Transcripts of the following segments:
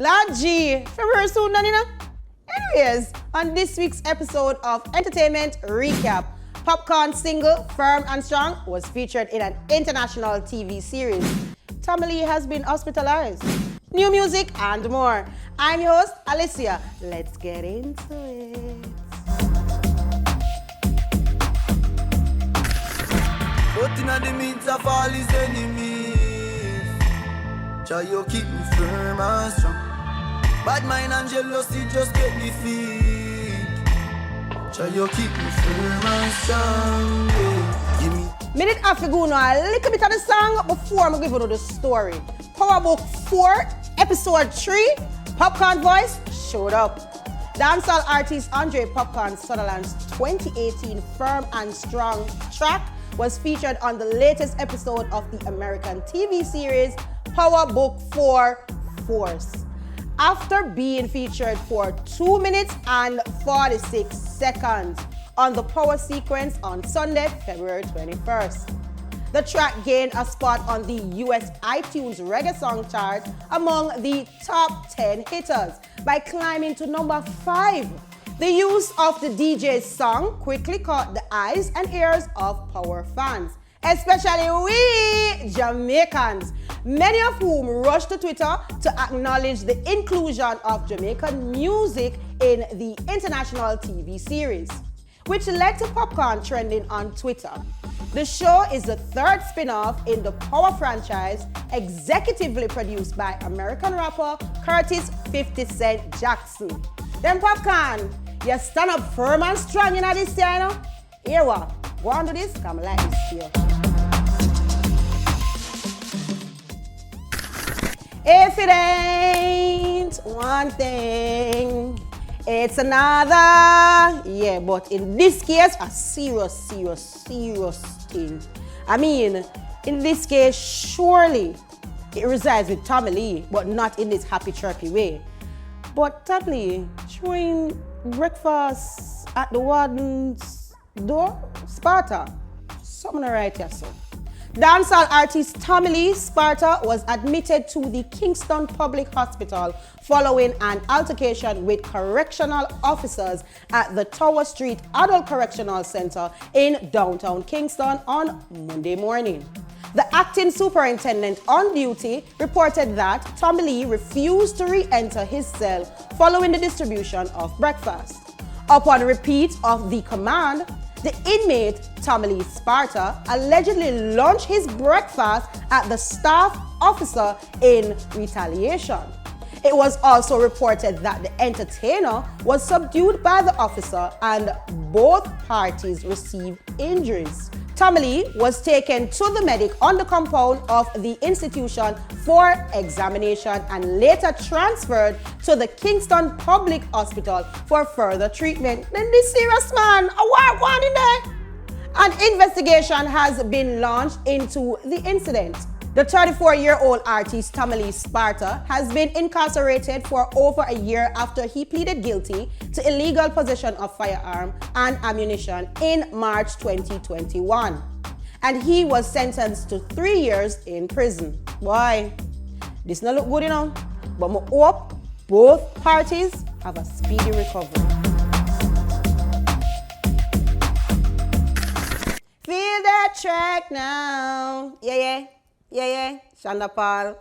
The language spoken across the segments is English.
Lord G, very soon, you know? Anyways, on this week's episode of Entertainment Recap, Popcaan single Firm and Strong was featured in an international TV series. Tamale has been hospitalized. New music and more. I'm your host, Alicia. Let's get into it. But in the midst of all his enemies, try you keep me firm and strong. Bad mind and jealousy just get me feet. Try you keep me firm and strong. Yeah. Give me. Minute have to go now a little bit of the song before I give you the story. Power Book 4, Episode 3, Popcaan voice showed up. Dancehall artist Andre Popcaan Sutherland's 2018 Firm and Strong track was featured on the latest episode of the American TV series Power Book 4 Force. After being featured for 2 minutes and 46 seconds on the Power sequence on Sunday, February 21st. The track gained a spot on the US iTunes reggae song chart among the top 10 hitters by climbing to number 5. The use of the DJ's song quickly caught the eyes and ears of Power fans, especially we Jamaicans, many of whom rushed to Twitter to acknowledge the inclusion of Jamaican music in the international TV series, which led to Popcaan trending on Twitter. The show is the third spin-off in the Power franchise, executively produced by American rapper Curtis 50 Cent Jackson. Then Popcaan, you stand up firm and strong in this year, you know? Here what? Go on to this, come like this here. If it ain't one thing, it's another. Yeah, but in this case, a serious thing. I mean, in this case, surely it resides with Tamale, but not in this happy, chirpy way. But Tamale, throwing breakfast at the warden's door? Sparta. Something right here, so. Dancehall artist Tamale Sparta was admitted to the Kingston Public Hospital following an altercation with correctional officers at the Tower Street Adult Correctional Center in downtown Kingston on Monday morning. The acting superintendent on duty reported that Tamale refused to re-enter his cell following the distribution of breakfast. Upon repeat of the command, the inmate, Tamale Sparta, allegedly launched his breakfast at the staff officer in retaliation. It was also reported that the entertainer was subdued by the officer and both parties received injuries. Tamale was taken to the medic on the compound of the institution for examination and later transferred to the Kingston Public Hospital for further treatment. Then this serious man, a war one in there. An investigation has been launched into the incident. The 34-year-old artist Tamale Sparta has been incarcerated for over a year after he pleaded guilty to illegal possession of firearm and ammunition in March 2021. And he was sentenced to 3 years in prison. Boy, this not look good, you know, but I hope both parties have a speedy recovery. Feel that track now. Yeah. Shonda Paul.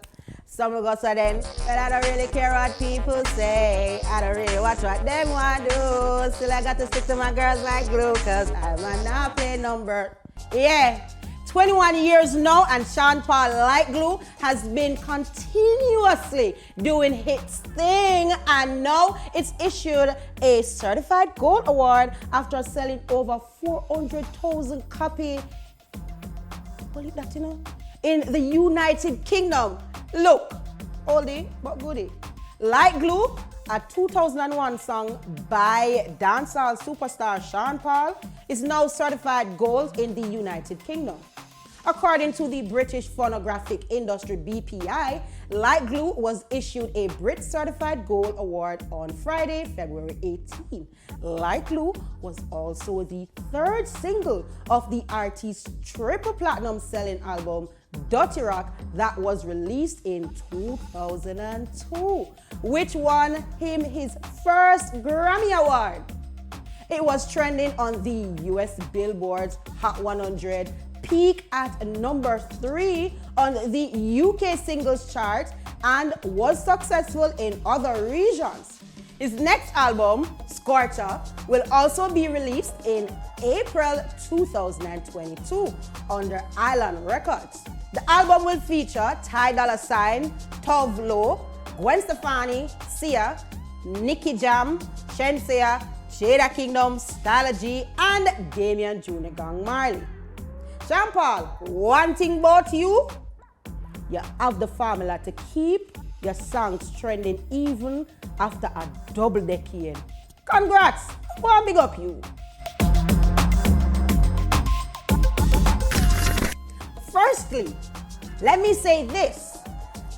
Some of us are then, but I don't really care what people say. I don't really watch what them want do. Still I got to stick to my girls like glue, cause I'm not play number. Yeah, 21 years now, and Sean Paul like glue has been continuously doing hits thing, and now it's issued a Certified Gold award after selling over 400,000 copies. Believe that, you know? In the United Kingdom. Look, oldie but goodie. Like Glue, a 2001 song by dancehall superstar Sean Paul, is now certified gold in the United Kingdom. According to the British phonographic industry BPI, Like Glue was issued a Brit Certified Gold Award on Friday, February 18. Like Glue was also the third single of the artist's triple platinum selling album, Dirty Rock that was released in 2002, which won him his first Grammy Award. It was trending on the US Billboard's Hot 100, peaked at number 3 on the UK singles chart, and was successful in other regions. His next album, Scorcher, will also be released in April 2022 under Island Records. The album will feature Ty Dolla $ign, Tove Lo, Gwen Stefani, Sia, Nicky Jam, Shenseea, Jada Kingdom, Styla G, and Damian Jr. Gang Marley. Jean Paul, one thing about you have the formula to keep your songs trending even after a double decade. Congrats! Go and big up you. Firstly, let me say this.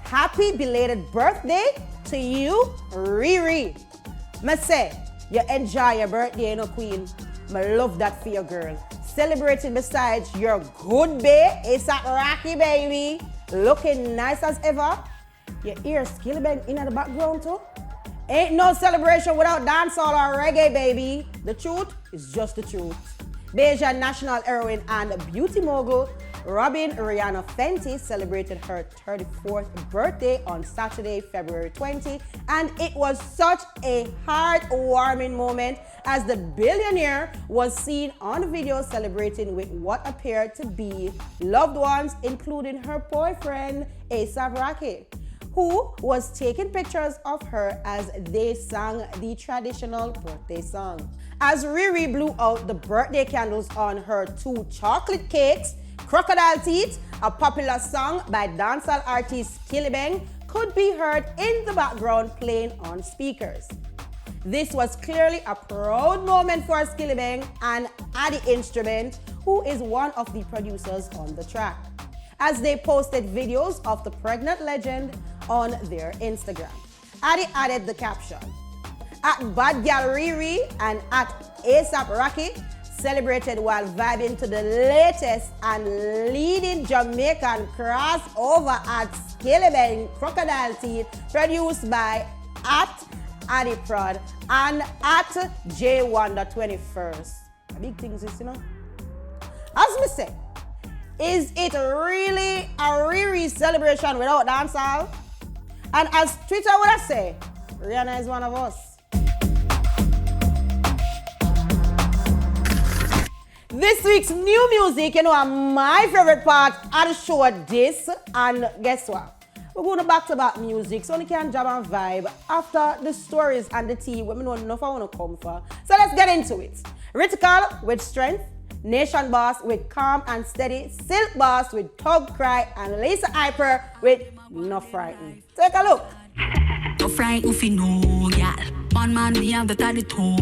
Happy belated birthday to you, Riri. Me say, you enjoy your birthday, queen. Me love that for your girl. Celebrating besides your good bae, ASAP Rocky, baby. Looking nice as ever. You hear Skillibeng in the background too? Ain't no celebration without dancehall or reggae, baby. The truth is just the truth. Bajan national heroine and beauty mogul Robin Rihanna Fenty celebrated her 34th birthday on Saturday, February 20, and it was such a heartwarming moment as the billionaire was seen on video celebrating with what appeared to be loved ones, including her boyfriend, A$AP Rocky, who was taking pictures of her as they sang the traditional birthday song. As Riri blew out the birthday candles on her 2 chocolate cakes, Crocodile Teeth, a popular song by dancehall artist Skillibeng, could be heard in the background playing on speakers. This was clearly a proud moment for Skillibeng and Addy Instrument, who is one of the producers on the track, as they posted videos of the pregnant legend on their Instagram. Addy added the caption, "At Bad Gal Riri and at A$AP Rocky celebrated while vibing to the latest and leading Jamaican crossover at Skillibeng Crocodile Teeth, produced by at Addy Prod and at J121st. Big things, you know. As me say, is it really a Riri celebration without dancehall? And as Twitter would have say, Rihanna is one of us. This week's new music, my favorite part of the show this, and guess what? We're going to back-to-back music, so you can jam and vibe after the stories and the tea when we know enough I want to come for. So let's get into it. Rytikal with Strength, Nation Boss with Calm and Steady, Silk Boss with Tug Cry, and Lisa Hyper with No Frighten. Take a look. No frighten if you know, y'all. One man me have the total.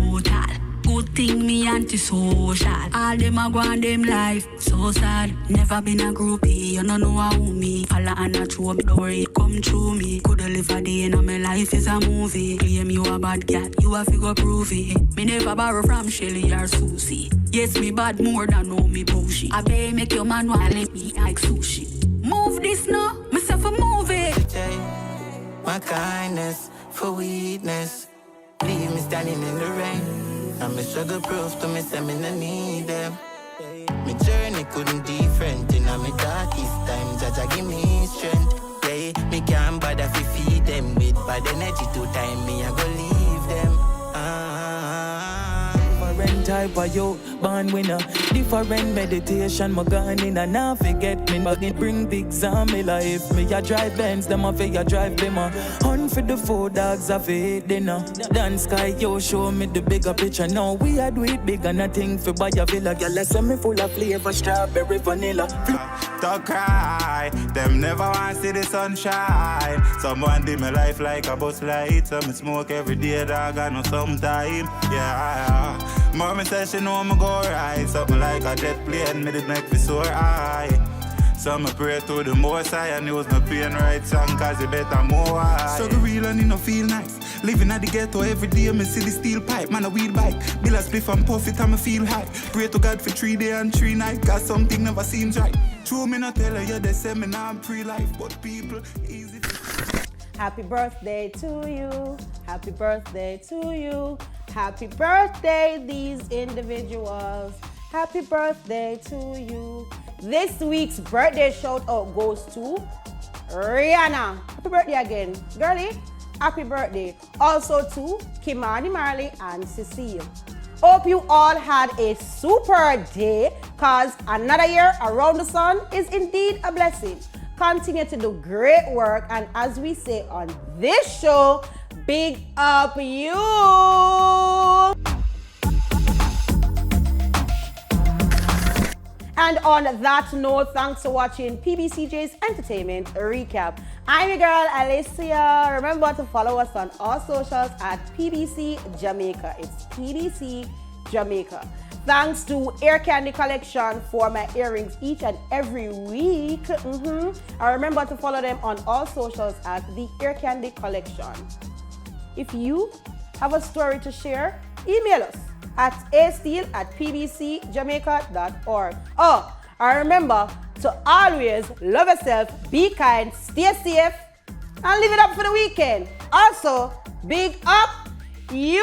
Good thing me anti-social. All them a go on them life. So sad. Never been a groupie. You don't know how me. Falla and a true me. Don't worry, it come true me. Coulda live a day in my life is a movie. Claim you a bad cat. You have to go prove it. Me never borrow from Shelly or Susie. Yes, me bad more than know me bullshit. I pay make your man want let me like sushi. Move this now. Myself a move it. My kindness for weakness. Leave me standing in the rain. I'm a struggle proof to me, say me no need them. My journey couldn't different. In my darkest time, Jaja give me strength. Yeah, me can't bother fi feed them with bad energy. 2 time me I go leave them. Different type of you, born winner. Different meditation, my gun in and now forget me. But it bring big zombie life. Me a drive Benz, them a figure drive Bimmer. Hunt for the 4 dogs, I feed dinner. Dance sky, yo, show me the bigger picture. Now we are do it big and nothing for buy a villa. Girl, let me full of flavor, strawberry, vanilla. Don't cry, them never want to see the sunshine. Someone dim my life like a bus light. So me smoke every day, dog, I know sometime. Yeah, mommy says she know me go right. Something like a jet plane, me did make me soar high. So me pray to the most high and use my pain right song, cause it better more high. So the real and it no feel nice. Living at the ghetto every day, me see the steel pipe. Man a weed bike, bill a spliff and puff it and me feel high. Pray to God for 3 days and 3 nights, cause something never seems right. True, me not tell her you they say me now I'm pre-life, but people easy. Happy birthday to you. Happy birthday to you. Happy birthday, these individuals. Happy birthday to you. This week's birthday shout out goes to Rihanna. Happy birthday again. Girlie, happy birthday. Also to Kimani, Marley, and CeCile. Hope you all had a super day, cause another year around the sun is indeed a blessing. Continue to do great work, and as we say on this show, big up you. And on that note, thanks for watching PBCJ's Entertainment Recap. I'm your girl, Alicia. Remember to follow us on all socials at pbcjamaica. It's pbcjamaica. Thanks to Ear Candy Collection for my earrings each and every week. And remember to follow them on all socials at the Ear Candy Collection. If you have a story to share, email us at asteele@pbcjamaica.org. Oh, and remember to always love yourself, be kind, stay safe, and live it up for the weekend. Also, big up you.